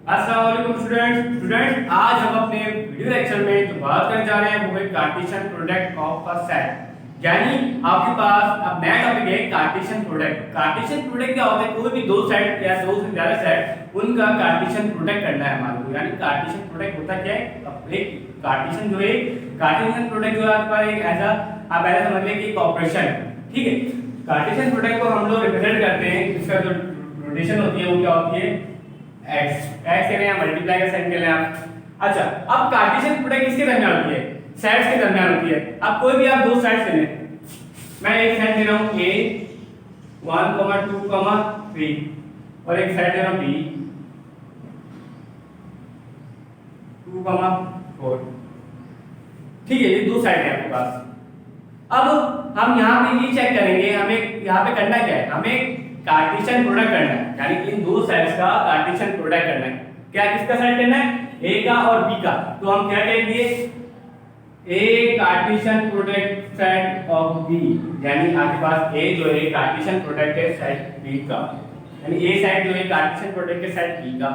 अस्सलाम वालेकुम स्टूडेंट आज हम अपने वीडियो लेक्चर में जो बात करने जा रहे हैं वो है Cartesian product of a set. यानी आपके पास अब नया टॉपिक है कार्टेशियन प्रोडक्ट। कार्टेशियन प्रोडक्ट क्या होता है? कोई भी दो सेट या दो से ज्यादा सेट उनका कार्टेशियन प्रोडक्ट करना है हमारे को। यानी कार्टेशियन प्रोडक्ट होता क्या है? अब एक कार्टेशियन जो है कार्टेशियन प्रोडक्ट जो है आपका एक ऐसा आप ऐसा समझ लें कि एक ऑपरेशन, ठीक है। कार्टेशियन प्रोडक्ट को हम लोग रिप्रेजेंट करते हैं, इसका जो नोटेशन होती है वो क्या होती है? x के लिए मल्टीप्लाई का साइन के लिए आप। अच्छा, अब कार्टेशियन प्रोडक्ट किसके दरमियान होती है? सेट्स के दरमियान होती है। अब कोई भी आप दो सेट्स ले लें, मैं एक सेट ले रहा हूं a 1, 2, 3 और एक सेट ले रहा हूं b 2, 4। ठीक है, ये दो सेट है आपके पास। अब हम यहाँ पे ये चेक करेंगे, हमें यहाँ पे करना क्या है? हमें कार्टेशियन प्रोडक्ट करना है, यानी इन दो सेट्स का कार्टेशियन प्रोडक्ट करना है। क्या किसका सेट करना है? a का और b का। तो हम क्या कहेंगे? a Cartesian product set of b, यानी आपके पास a जो है कार्टेशियन प्रोडक्ट है सेट b का, यानी a सेट जो है कार्टेशियन प्रोडक्ट है सेट b का।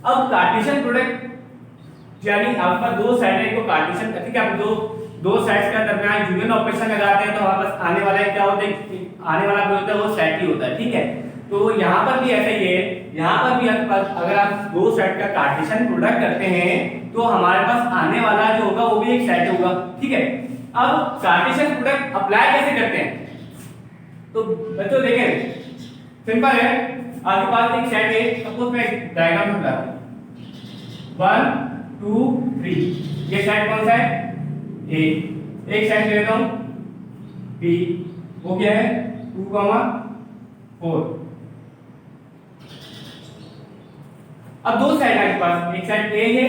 अब कार्टेशियन प्रोडक्ट यानी आपका दो सेट है, इनको कार्टेशियन, ठीक है, आप दो सेट्स का दरमियान यूनियन ऑपरेशन लगाते हैं तो हमारे पास आने वाला क्या होता है? आने वाला जो होता है वो सेट ही होता है, ठीक है। तो यहाँ पर भी ऐसा ही है, यहाँ पर भी आपके पास अगर आप दो सेट का कार्टेशियन प्रोडक्ट करते हैं तो हमारे पास आने वाला जो होगा वो भी एक सेट होगा, ठीक है। अब कार्टेशियन प्रोडक्ट अप्लाई कैसे करते हैं? तो बच्चों देखें, सिंपल है। आपके पास एक सेट है, सपोज मैं डायग्राम बता रहा हूं 1, 2, 3। ये सेट कौन सा है? A। एक सेट ले लेता हूं B, वो क्या है? 2, 4। अब दो सेट है आपके पास, एक सेट A है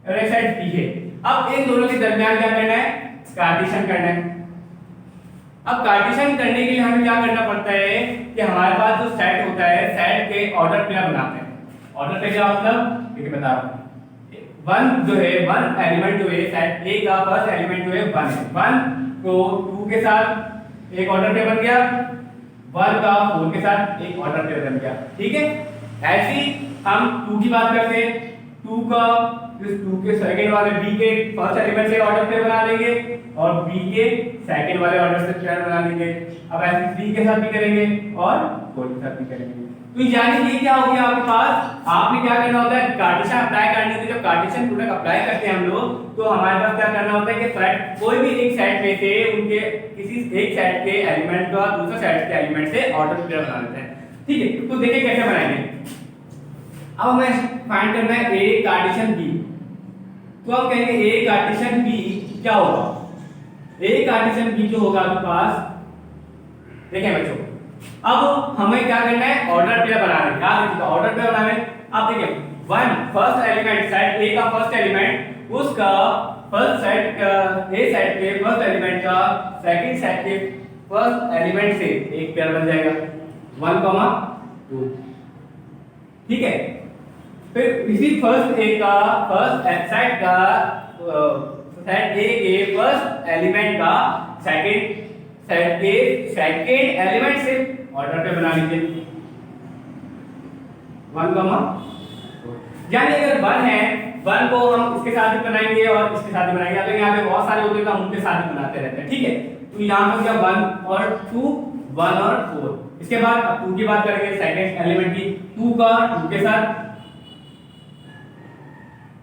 और एक सेट B है। अब इन दोनों के दरमियान क्या करना है? कार्टेशियन करना है। अब कार्टेशियन करने के लिए हमें क्या करना पड़ता है कि हमारे पास जो सेट होता है सेट के ऑर्डर पेयर बनाते हैं। ऑर्डर पेयर क्या मतलब? देखिए बता रहा हूं। वन जो है, वन एलिमेंट जो है सेट A का फर्स्ट एलिमेंट जो है 1 है। 1 को 2 के साथ एक ऑर्डर पेयर बन गया, 1 का 4 के साथ एक ऑर्डर पेयर बन गया, ठीक है। ऐसे ही हम 2 की बात करते हैं, 2 का इस 2 के सेकंड वाले B के फर्स्ट एलिमेंट से ऑर्डर पेयर बना लेंगे और B के सेकंड वाले ऑर्डर से पेयर बना लेंगे। अब ऐसे 3 के साथ भी करेंगे और 4 के साथ भी करेंगे। तो यानी ये क्या हो गया आपके पास? आपने क्या करना होता है? कार्टेशियन अप्लाई करने के लिए जब कार्टेशियन प्रोडक्ट अप्लाई करते हैं हम लोग, तो हमारे पास क्या करना होता है कि सेट कोई भी एक सेट में से उनके किसी एक सेट के एलिमेंट का दूसरे सेट के एलिमेंट से ऑर्डर पेयर बना लेते हैं, ठीक है। तो देखिए कैसे बनाएंगे। अब हमें फाइंड करना है A कार्टेशियन B। तो हम कहेंगे A कार्टेशियन B क्या होगा? A कार्टेशियन B जो होगा आपके पास, देखें बच्चों, अब हमें क्या करना है? ऑर्डर पेयर बनाना है। याद रखिएगा, ऑर्डर पेयर बनाना है। अब देखिए 1 फर्स्ट एलिमेंट सेट A का फर्स्ट एलिमेंट उसका फर्स्ट सेट का A सेट के फर्स्ट एलिमेंट का सेकंड सेट के फर्स्ट एलिमेंट से एक पेयर बन जाएगा 1, 2, ठीक है। फिर इसी फर्स्ट A का फर्स्ट सेट का सेट A के फर्स्ट एलिमेंट का सेकंड सेट के सेकंड एलिमेंट से ऑर्डर पे बना लीजिए 1, 2। यानी अगर 1 है, 1 को हम इसके साथ भी बनाएंगे और इसके साथ भी बनाएंगे। तो यहाँ पे बहुत सारे होते हैं तो हम उनके साथ भी बनाते रहते हैं, ठीक है। तो यहाँ पर क्या 1 और 2, 1 और 4। इसके बाद अब 2 की बात करेंगे, सेकंड एलिमेंट की। 2 का 2 के साथ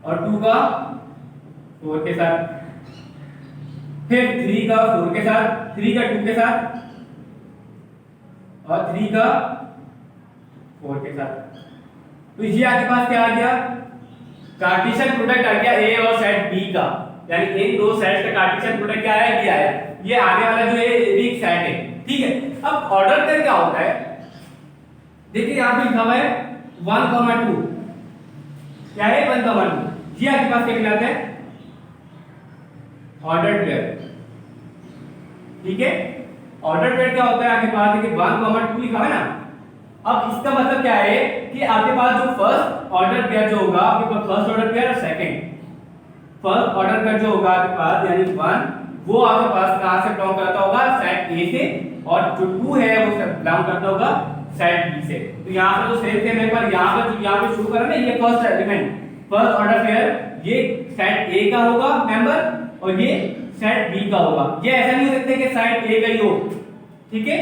और 2 का 4 के साथ, फिर 3 का 4 के साथ, 3 का 2 के साथ और 3 का 4 के साथ। तो ये आपके पास क्या आ गया? कार्टेशियन प्रोडक्ट आ गया A और सेट B का। यानी इन दो सेट्स का कार्टेशियन प्रोडक्ट क्या है? ये आया। ये आने वाला जो है ये भी एक सेट है, ठीक है। अब ऑर्डर पेयर क्या होता है? देखिए यहां पे लिखा हुआ है 1, 2। क्या है 1, 2? ये आपके पास क्या कहलाता है? ऑर्डर पेयर, ठीक है। ऑर्डर पेयर क्या होता है? आपके पास देखिए 1, 2 लिखा है ना। अब इसका मतलब क्या है कि आपके पास जो फर्स्ट ऑर्डर पेयर जो होगा, आपके पास फर्स्ट ऑर्डर पेयर और सेकंड फर्स्ट ऑर्डर पेयर जो होगा आपके पास, यानी 1 वो आपके पास कहां से बिलोंग करता होगा? सेट A से, और जो 2 है वो बिलोंग करता होगा सेट बी से। तो यहाँ पर जो सेम थे मेरे पास यहाँ पे शुरू करा ना, ये first element first order pair ये सेट ए का होगा मेंबर और ये सेट बी का होगा। ये ऐसा नहीं हो सकता कि सेट ए का ही हो, ठीक है।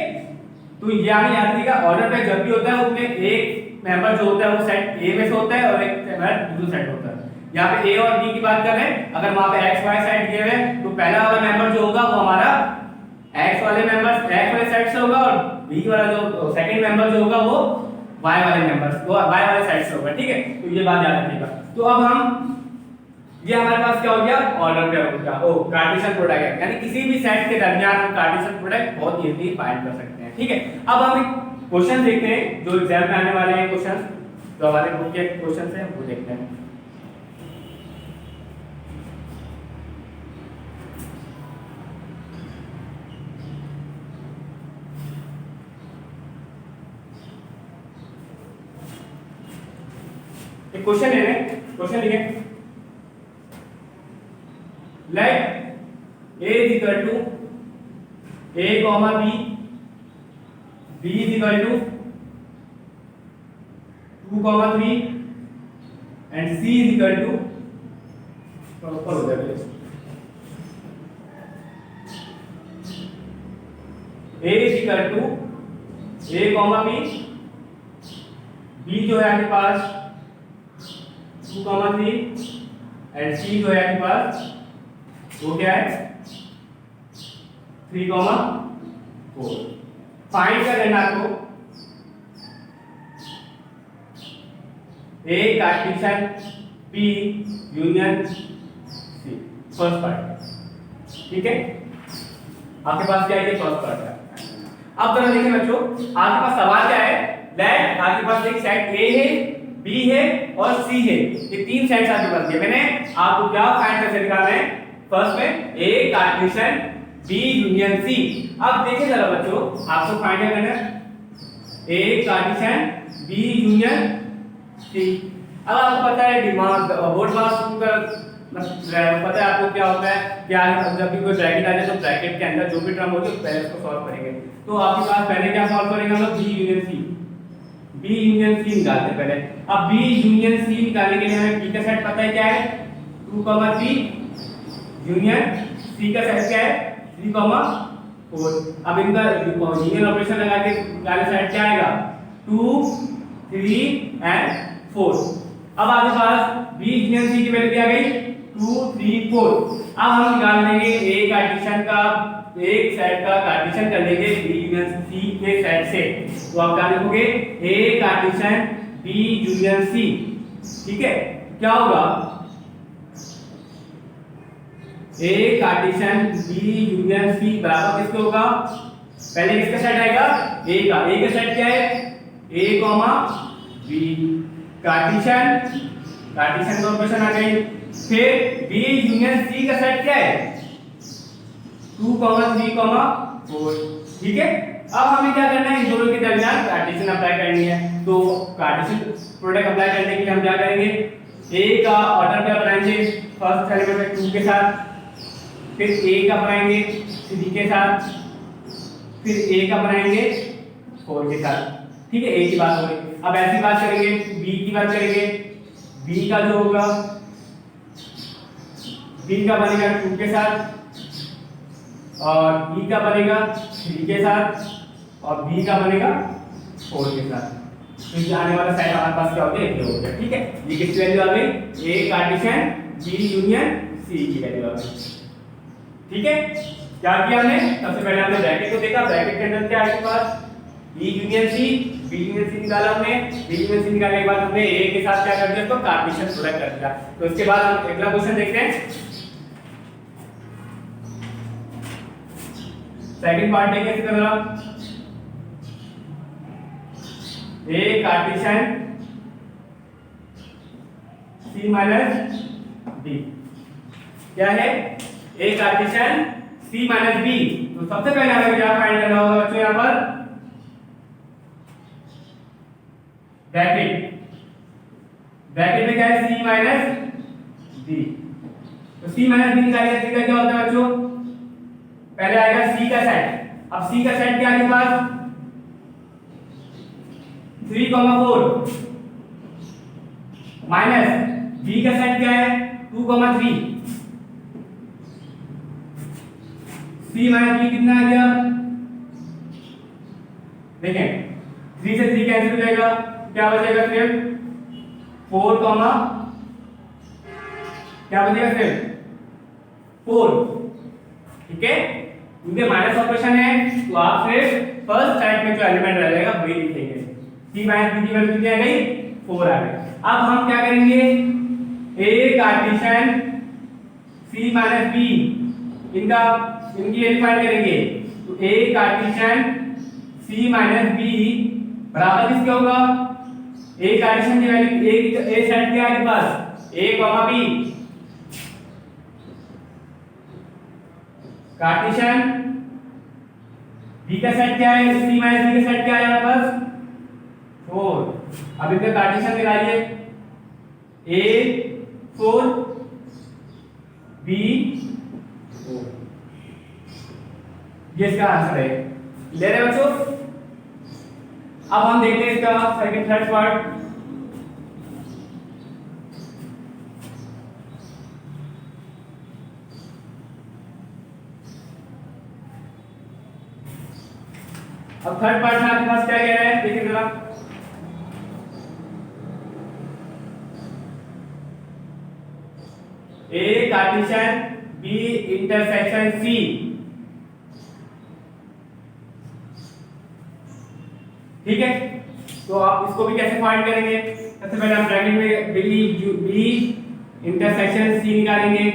तो ये हमें याद रखिएगा ऑर्डर पेयर जब भी होता है उसमें एक मेंबर जो होता है वो सेट ए में से होता है और एक मेंबर दूसरा सेट होता है। यहाँ पे ए और बी की बात कर रहे हैं, अगर वहां पे एक्स वाई सेट दिए हुए तो पहला वाला मेंबर जो होगा वो हमारा एक्स वाले मेंबर्स एक्स वाले सेट से होगा और बी वाला जो सेकंड मेंबर जो होगा वो वाई वाले मेंबर्स वो वाई वाले सेट से होगा, ठीक है। तो ये बात याद रखिएगा। तो अब हम ये हमारे पास क्या हो गया ऑर्डर पेयर हो गया, ओ कार्टेशियन प्रोडक्ट है, यानी किसी भी सेट के दरमियान हम कार्टेशियन प्रोडक्ट बहुत इजीली फाइंड कर सकते हैं, ठीक है। अब हम एक क्वेश्चन देखते हैं जो एग्जाम में आने वाले हैं, क्वेश्चन जो हमारे बुक के क्वेश्चन है वो देखते हैं। एक क्वेश्चन ले रहे हैं, क्वेश्चन लिखें late a is equal to a comma b, b is equal to 2 comma 3 and c is equal to proper हो जाए a is equal to a comma b, b जो है आपके पास 2 comma 3 and c जो है आपके पास वो क्या है 3 4। फाइंड कर लेना आपको A Cartesian B union C, first part, ठीक है। आपके पास क्या है फर्स्ट पार्ट है। अब जरा देखिए बच्चों आपके पास सवाल क्या है, लेट आपके पास एक सेट ए है बी है और सी है, ये तीन सेट्स आपके पास दिए। मैंने आपको क्या फाइंड करके दिखाना है, फर्स्ट में ए कार्टेशियन बी यूनियन सी। अब देखिए जरा बच्चों आपको फाइंड करना है ए कार्टेशियन बी यूनियन सी। अब आपको पता है दिमाग बोर्ड पास पता है आपको क्या होता है, क्या जब भी कोई ब्रैकेट आ जाए तो ब्रैकेट के अंदर जो भी टर्म होगी पहले उसको सॉल्व करेंगे। तो आपके पास पहले क्या सॉल्व करेंगे हम लोग B union C, B union C निकालते हैं पहले। अब बी यूनियन सी निकालने के लिए हमें बी का सेट पता है क्या है 2 3 यूनियन सी का सेट क्या है 3 4। अब इनका यूनियन ऑपरेशन लगा के निकाले सेट क्या आएगा 2 3 एंड 4। अब आपके पास बी यूनियन सी की वैल्यू क्या आ गई 2 3 4। अब हम निकाल लेंगे ए कार्टेशियन का एक सेट का कार्टेशियन कर लेंगे बी यूनियन सी के सेट से। तो आप क्या लिखोगे ए कार्टेशियन बी यूनियन सी, ठीक है। क्या होगा ए कार्टेशियन बी यूनियन सी बराबर किसके होगा, पहले किसका सेट आएगा ए का, ए का सेट क्या है ए कॉमा बी, कार्टेशियन कार्टेशियन का ऑपरेशन आ गई। फिर बी यूनियन सी का सेट क्या है 2 3 4, ठीक है। अब हमें क्या करना है इन दोनों के दरमियान कार्टेशियन अप्लाई करनी है। तो कार्टेशियन प्रोडक्ट अप्लाई करने के लिए हम क्या करेंगे ए का ऑर्डर क्या बनाएंगे फर्स्ट एलिमेंट में 2 के साथ, फिर ए का बनाएंगे 3 के साथ, फिर ए का बनाएंगे 4 के साथ, ठीक है। ए की बात हो गई। अब ऐसी बात करेंगे बी की बात करेंगे, बी का जो होगा बी का बनेगा 2 के साथ और बी का बनेगा 3 के साथ और बी का बनेगा 4 के साथ। तो ये आने वाला सेट हमारे पास क्या हो गया ये हो गया, ठीक है। ये किसकी वैल्यू आ गई ए कार्टेशियन बी यूनियन सी की वैल्यू आ गई, ठीक है। क्या किया हमने सबसे पहले हमने ब्रैकेट को देखा, ब्रैकेट के अंदर क्या है आपके पास B union C, B union C निकाला हमने, बी यूनियन सी निकालने के बाद हमने ए के साथ क्या कर दिया तो कार्टेशियन प्रोडक्ट कर दिया। तो इसके बाद हम अगला क्वेश्चन देखते हैं, सेकंड पार्ट देखें इसका जरा। ए कार्टेशियन सी माइनस बी क्या है ए कार्टेशियन सी माइनस बी। तो सबसे पहले हमें क्या फाइंड करना होगा बच्चों यहां पर ब्रैकेट, ब्रैकेट में क्या है सी माइनस बी। तो सी माइनस बी निकालिए, सी का क्या होता है बच्चों पहले आएगा सी का सेट। अब सी का सेट क्या है आपके पास 3,4 माइनस बी का सेट क्या है 2,3 सी माइनस बी कितना आ गया देखें 3 से 3 कैंसिल हो जाएगा क्या बचेगा सिर्फ 4 क्या बचेगा सिर्फ 4 ठीक है क्योंकि माइनस ऑपरेशन है तो आप सिर्फ फर्स्ट साइड में जो एलिमेंट रह जाएगा वही लिखेंगे c माइनस b की वैल्यू कितनी आ गई 4 आ गई अब हम क्या करेंगे a Cartesian c minus b इनकी वैल्यू फाइंड करेंगे तो a Cartesian c minus b बराबर किसके होगा a कार्टेशियन की वैल्यू a सेट क्या है आपके पास a b कार्टेशियन b का सेट क्या है c माइनस b का सेट क्या है हमारे पास 4 अब इनका कार्टेशियन निकालिए a 4 b 4 ये इसका आंसर है ले रहे बच्चों अब हम देखते हैं इसका सेकंड थर्ड पार्ट अब थर्ड पार्ट में आपके पास क्या कह रहा है देखिए जरा A cartesian B intersection C ठीक है तो आप इसको भी कैसे फाइंड करेंगे सबसे पहले हम ब्रैकेट में B इंटरसेक्शन C निकालेंगे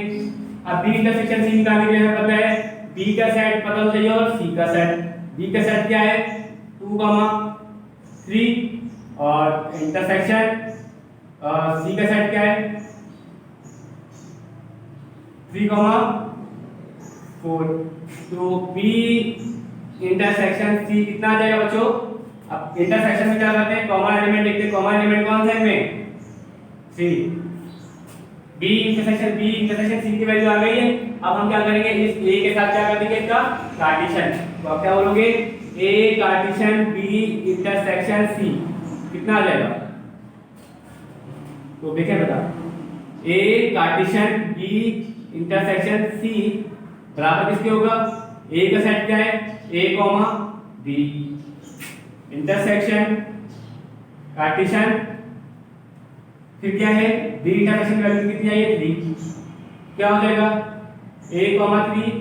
अब B इंटरसेक्शन C निकालने के लिए हमें पता है B का सेट पता होना चाहिए और C का सेट B का सेट क्या है 2,3 और इंटरसेक्शन C का सेट क्या है 3,4 तो B इंटरसेक्शन C कितना आ जाएगा बच्चों अब इंटरसेक्शन में क्या करते हैं कॉमन एलिमेंट देखते हैं कॉमन एलिमेंट कौन सा है इसमें C B इंटरसेक्शन C की वैल्यू आ गई है अब हम क्या करेंगे इस A के साथ क्या कर देंगे इसका कार्टेशियन तो आप क्या बोलोगे A cartesian B intersection C कितना आ जाएगा तो देखें बेटा A cartesian B intersection C बराबर किसके होगा A का सेट क्या है A, B इंटरसेक्शन कार्टेशियन फिर क्या है B इंटरसेक्शन की वैल्यू कितनी आई है 3 क्या हो जाएगा A, 3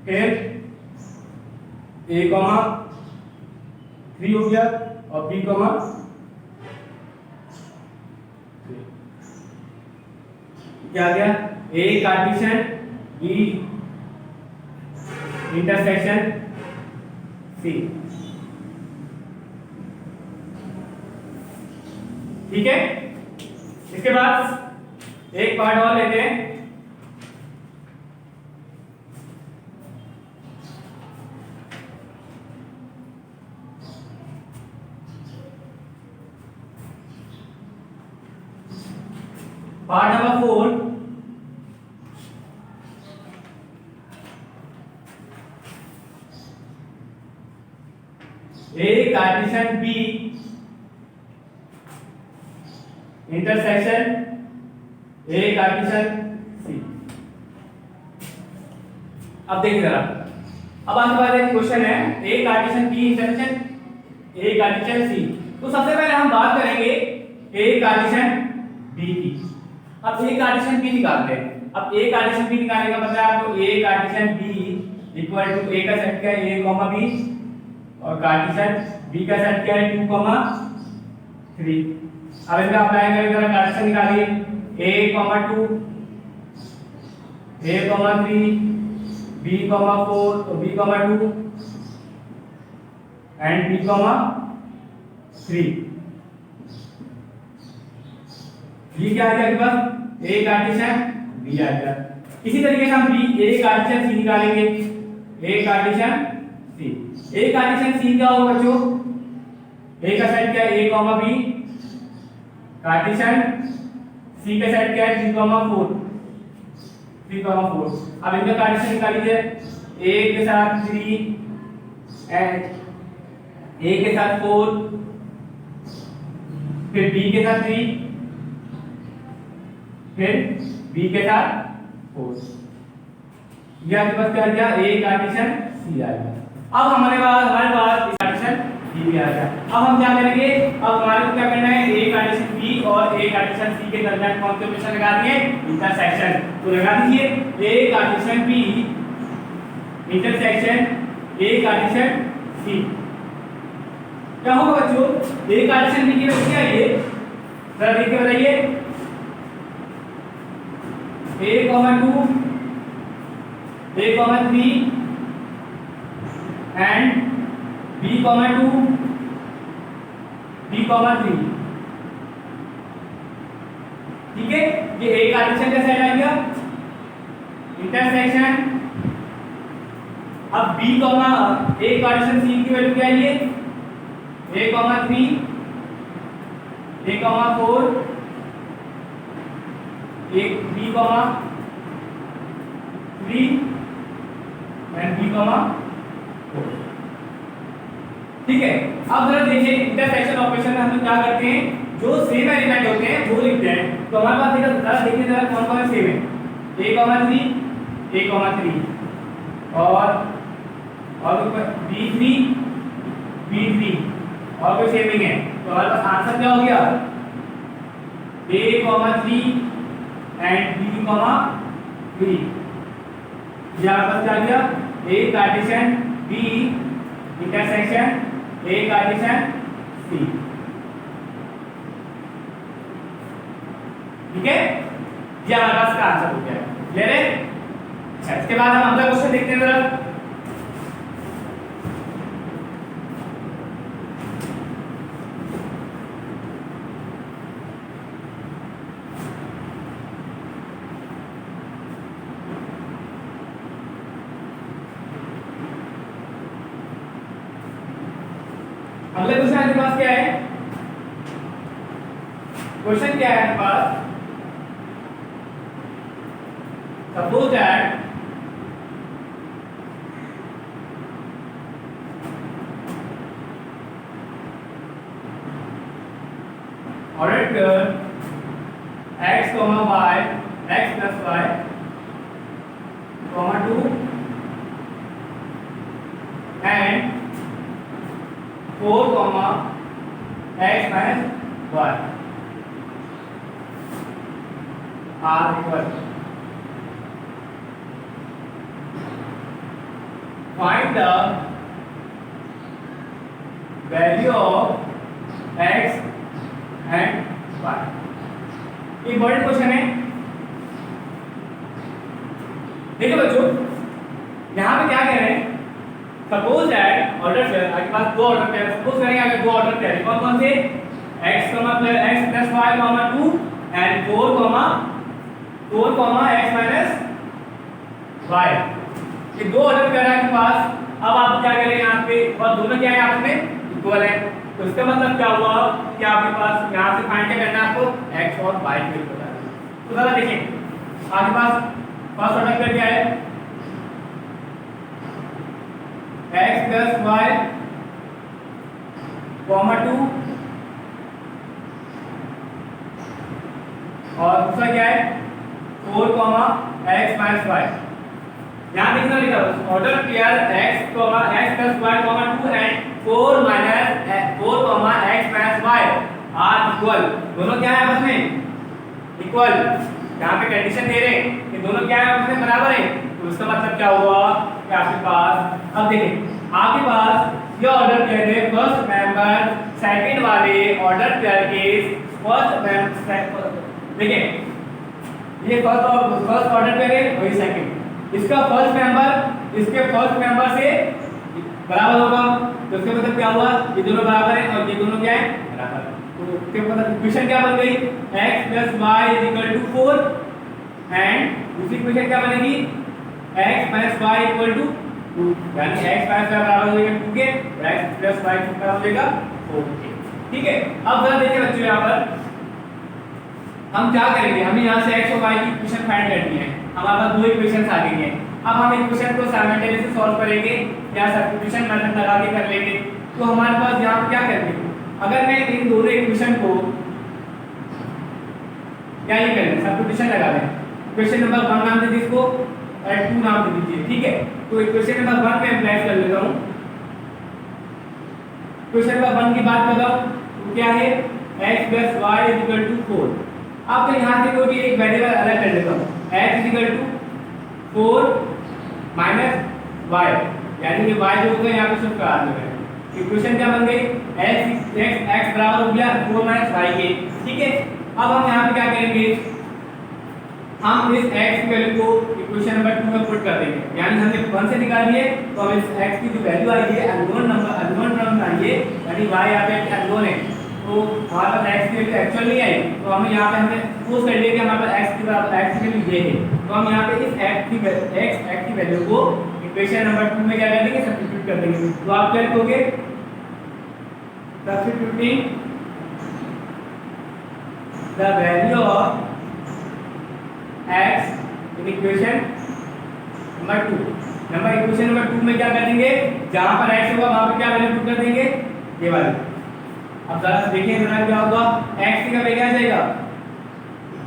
फिर A, 3 हो गया और B, क्या आ गया A cartesian B intersection C ठीक है इसके बाद एक पार्ट और लेते हैं part number 4 A cartesian B intersection A Cartesian C अब देखिए जरा अब आपके पास एक क्वेश्चन है A cartesian B intersection A Cartesian C तो सबसे पहले हम बात करेंगे A कार्टेशियन B की अब A कार्टेशियन B निकालते हैं अब A कार्टेशियन B निकालने का मतलब है आपको A cartesian B equal to A का सेट क्या है A, B और कार्टेशियन B का सेट क्या है 2, 3 अब इसका अप्लाई करें जरा कार्टेशियन निकालिए A, 2 A, 3 B, 4 तो B, 2 एंड B, 3 ये क्या आ गया आपके पास A कार्टेशियन B आ गया इसी तरीके से हम B A कार्टेशियन C निकालेंगे A Cartesian C A Cartesian C क्या होगा बच्चों A का सेट क्या है A, B कार्टेशियन C का सेट क्या है 3, 4 अब इनका कार्टेशियन निकाल लीजिए A के साथ 3 एंड ए के साथ 4, फिर बी के साथ 3, फिर बी के साथ 4। ये आपके पास क्या आ गया, ए कार्टेशियन सी आ गया। अब हमारे पास कार्टेशियन डी भी आ गया। अब हम क्या करेंगे, अब हमारे को क्या करना है, ए कार्टेशियन बी और ए कार्टेशियन सी के दरमियान कौन से ऑपरेशन लगा दिए, इंटरसेक्शन। तो लगा दीजिए A Cartesian B intersection A Cartesian C. क्या होगा बच्चों, ए कार्टेशियन बी की वैल्यू क्या है, ये जरा देख के बताइए। a, 2 a, 3 and b, 2 b, 3। ठीक है, ये a कार्टेशियन का सेट आ गया इंटरसेक्शन। अब b, a कार्टेशियन c की वैल्यू क्या है, ये a, 3 a, 4 एक b, 3 एंड b, 4। ठीक है, अब जरा देखिए इंटरसेक्शन ऑपरेशन में हम लोग क्या करते हैं, जो सेम एलिमेंट होते हैं वो लिखते हैं। तो हमारे पास देखिए जरा कौन कौन सेम है, a, 3 और b, 3 और कोई सेम नहीं है। तो हमारे पास आंसर क्या हो गया, a, 3 एंड b, 3। ये हमारे पास क्या गया, a cartesian b intersection a Cartesian c। ठीक है, ये हमारे पास का आंसर हो गया। क्लियर है? अच्छा, इसके बाद हम अगला क्वेश्चन देखते हैं जरा। अगले क्वेश्चन आपके पास क्या है, क्वेश्चन क्या है आपके पास, suppose that order x, y x plus y 2 and 4, x minus y are equal. Find the value of x and y. Important question है। देखिए बच्चों, यहाँ पे क्या कह रहे हैं, सपोज दैट ऑर्डर पेयर, आपके पास दो ऑर्डर पेयर, सपोज करेंगे अगर दो ऑर्डर पेयर कौन कौन से, x, x plus y, 2 and 4, x minus y। ये दो ऑर्डर पेयर है आपके पास। अब आप क्या करेंगे यहाँ पे, और दोनों क्या है आपस में इक्वल है, तो इसका मतलब क्या हुआ कि आपके पास यहाँ से फाइंड क्या करना है आपको, x और y की वैल्यू बताना है। तो जरा देखिए आपके पास फर्स्ट ऑर्डर पेयर क्या है, x plus y, 2 और दूसरा क्या है 4, x minus y। यहाँ देखना लिखा order pair x, plus y, 2 and 4 minus 4, x minus y are equal। दोनों क्या है आपस में इक्वल। यहाँ पे कंडीशन दे रहे हैं कि दोनों क्या है आपस में बराबर है, तो इसका मतलब क्या हुआ कि आपके पास, अब देखिए आपके पास ये ऑर्डर पेयर है, फर्स्ट मेंबर सेकंड वाले ऑर्डर पेयर के फर्स्ट मेंबर, देखिए ये फर्स्ट ऑर्डर पेयर है और ये सेकंड, इसका फर्स्ट मेंबर इसके फर्स्ट मेंबर से बराबर होगा, तो इसका मतलब क्या हुआ, ये दोनों बराबर हैं और ये दोनों क्या है बराबर। तो इसके मतलब इक्वेशन क्या बन गई, x plus y is equal to 4 and दूसरी इक्वेशन क्या बनेगी, x minus y equal to 2, यानी x minus y बराबर हो जाएगा 2 के और x plus y बराबर हो जाएगा 4 के। ठीक है, अब जरा देखिए बच्चों यहाँ पर हम क्या करेंगे, हमें यहाँ से x और y की इक्वेशन फाइंड करनी है। हमारे पास दो इक्वेशंस आ गई हैं। अब हम इक्वेशन को साइमल्टेनियसली सॉल्व करेंगे या सब्स्टिट्यूशन मेथड लगा के कर लेंगे। तो हमारे पास यहाँ पे क्या करेंगे, अगर मैं इन दोनों इक्वेशन को क्या ये करें सब्स्टिट्यूशन लगा दें, इक्वेशन नंबर 1 नाम दे दीजिए इसको और 2 नाम दे दीजिए, ठीक है। तो इक्वेशन नंबर 1 में अप्लाई कर लेता हूँ। इक्वेशन नंबर 1 की बात कर रहा हूँ तो क्या है x + y = 4। अब तो यहाँ से कोई भी एक वेरिएबल अलग कर लेता हूँ, x = 4 - y, यानी कि y जो होगा यहाँ पे शिफ्ट करा दूंगा। इक्वेशन क्या बन गई, x बराबर हो गया 4 - y के, ठीक है। अब हम यहाँ पे क्या करेंगे, हम इस x की वैल्यू को इक्वेशन नंबर 2 में पुट कर देंगे, यानी हमने 1 से निकाली है तो हम इस x की जो वैल्यू आई है अननोन टर्म आई है, यानी y यहाँ पे अननोन है, तो हमारे पास x की वैल्यू एक्चुअल नहीं आई, तो हमें यहाँ पे हमने सपोज कर लिया कि हमारे पास x की वैल्यू ये है, तो हम यहाँ पे इस x की वैल्यू को इक्वेशन नंबर 2 में क्या कर देंगे, सब्स्टिट्यूट कर देंगे। तो आप क्या लिखोगे, substituting the value of x in equation number 2। Equation number 2 में क्या कर देंगे, जहां पर x होगा वहां पे क्या वैल्यू पुट कर देंगे, ये वाली। अब जरा देखिए जरा क्या होगा, x की वैल्यू क्या आ जाएगा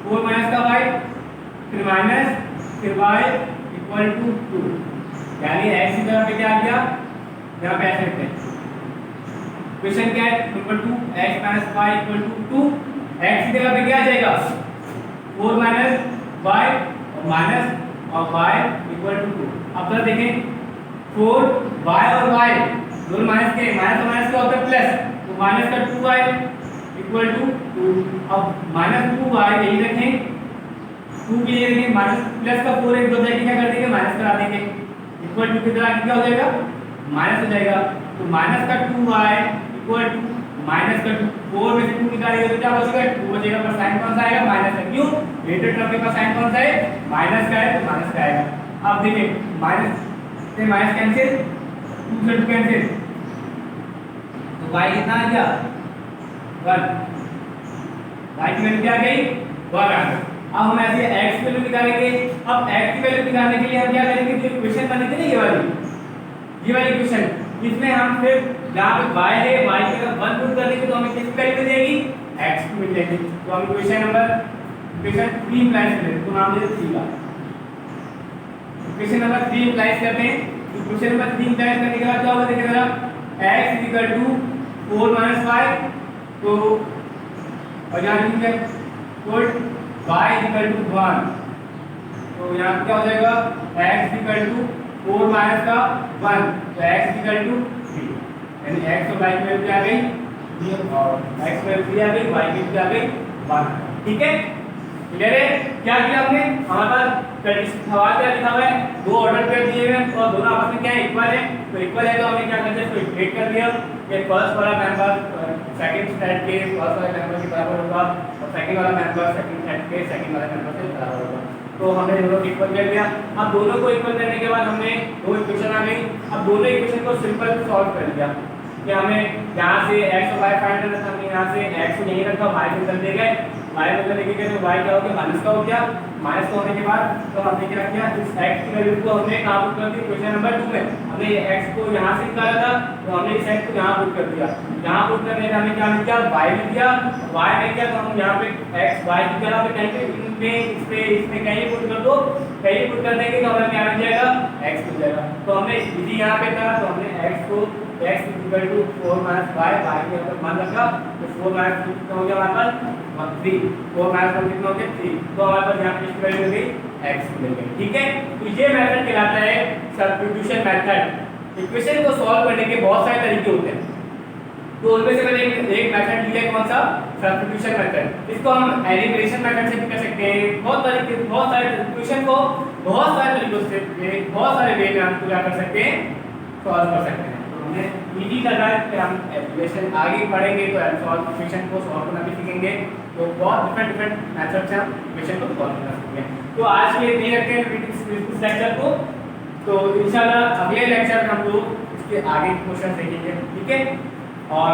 4 - का y, फिर माइनस फिर y = 2, यानी x की तरफ पे क्या आ गया, यहां पे ऐसे लिखते हैं। क्वेश्चन क्या है नंबर 2, x - y = 2, x की जगह पे क्या आ जाएगा 4 - y और y = 2। अब जरा देखें 4 y और y दोनों माइनस के, माइनस और माइनस क्या होता है प्लस, तो माइनस का 2y = 2। अब -2y यही रखें, 2 के लिए रखें, माइनस प्लस का 4 एक दो जगह क्या कर देंगे माइनस करा देंगे, = की तरह क्या हो जाएगा माइनस हो जाएगा, तो माइनस का 2y = माइनस का 4 में से 2 निकालेंगे तो क्या बचेगा 2 बचेगा, पर साइन कौन सा आएगा माइनस का, क्यों ग्रेटर टर्म के पास साइन कौन सा है माइनस का है, तो माइनस का आएगा। अब देखिए माइनस से माइनस कैंसिल, 2 से 2 कैंसिल, तो y कितना आ गया 1, y की वैल्यू क्या आ गई 1 आ गई। अब हम ऐसे x की वैल्यू निकालेंगे। अब x की वैल्यू निकालने के लिए हम क्या करेंगे, जो इक्वेशन बनी थी ना ये वाली इक्वेशन, इसमें हम फिर जहाँ पे y है y की अगर 1 पुट कर देंगे तो हमें किसकी वैल्यू मिल जाएगी x की मिल जाएगी। तो हम इक्वेशन 3 अप्लाई करते हैं, तो नाम दे 3 का इक्वेशन नंबर 3 अप्लाई करते हैं। इक्वेशन नंबर 3 अप्लाई करने के बाद क्या होगा देखिए जरा, x = 4 - y, तो और यहाँ लिखेंगे पुट y = 1, तो यहाँ क्या हो जाएगा x = 4 - का 1, तो x = 3, यानी x और y की वैल्यू आ गई और x की वैल्यू आ गई, y की वैल्यू आ गई 1। ठीक है, क्लियर है। क्या किया हमने, हमारे पास सवाल क्या लिखा हुआ है, दो ऑर्डर पेयर दिए हुए हैं और दोनों आपस में क्या इक्वल है, तो इक्वल है तो हमने क्या कर दिया इसको इक्वेट कर दिया कि फर्स्ट वाला मेंबर सेकंड सेट के फर्स्ट वाले मेंबर के बराबर होगा और सेकंड वाला मेंबर सेकंड सेट के सेकंड वाले मेंबर से बराबर होगा। तो हमने दोनों को इक्वल कर दिया। अब दोनों को इक्वल करने के बाद हमने दो इक्वेशन आ गई। अब दोनों इक्वेशन को सिंपल सॉल्व कर दिया कि हमें यहाँ से x और y फाइंड करना था, हमने यहाँ से x को यहीं रखा, y को कर देंगे, y को करने के लिए y क्या हो गया माइनस का हो गया, माइनस का होने के बाद तो हमने क्या किया, इस x की वैल्यू को हमने कहाँ पुट कर दी, क्वेश्चन नंबर 2 में हमने ये x को यहाँ से निकाला था तो हमने इस x को यहाँ पुट कर दिया। यहाँ पुट करने से हमें क्या मिल गया, y मिल गया, y मिल गया तो हम यहाँ पे x y की जगह पे कहीं पे इसमें कहीं पुट कर दो, कहीं पुट कर देंगे तो हमें क्या मिल जाएगा x मिल जाएगा। तो हमने यदि यहाँ पे था तो हमने x को x = 4 - y, y के ऊपर मान रखा तो 4 - 2 कितना हो गया हमारे पास 3, 4 - 1 कितना हो गया 3, तो हमारे पास यहाँ पे इसकी वैल्यू मिल गई x मिल गई। ठीक है, तो ये मेथड कहलाता है सब्स्टिट्यूशन मेथड। इक्वेशन को सॉल्व करने के बहुत सारे तरीके होते हैं, तो उनमें से मैंने एक मेथड लिया है, कौन सा, सब्स्टिट्यूशन मेथड। इसको हम एलिमिनेशन मेथड से भी कर सकते हैं, बहुत सारे इक्वेशन को बहुत सारे तरीकों से बहुत सारे वे में हम क्या कर सकते हैं, सॉल्व कर सकते हैं। तो हमने इजी लगा कि हम एलिमिनेशन आगे पढ़ेंगे तो सॉल्व इक्वेशन को सॉल्व करना भी सीखेंगे, तो बहुत डिफरेंट मेथड से हम इक्वेशन को सॉल्व कर सकते हैं। तो आज के लिए नहीं रखते हैं इस लेक्चर को, तो इंशाल्लाह अगले लेक्चर में हम लोग इसके आगे क्वेश्चन देखेंगे। ठीक है, और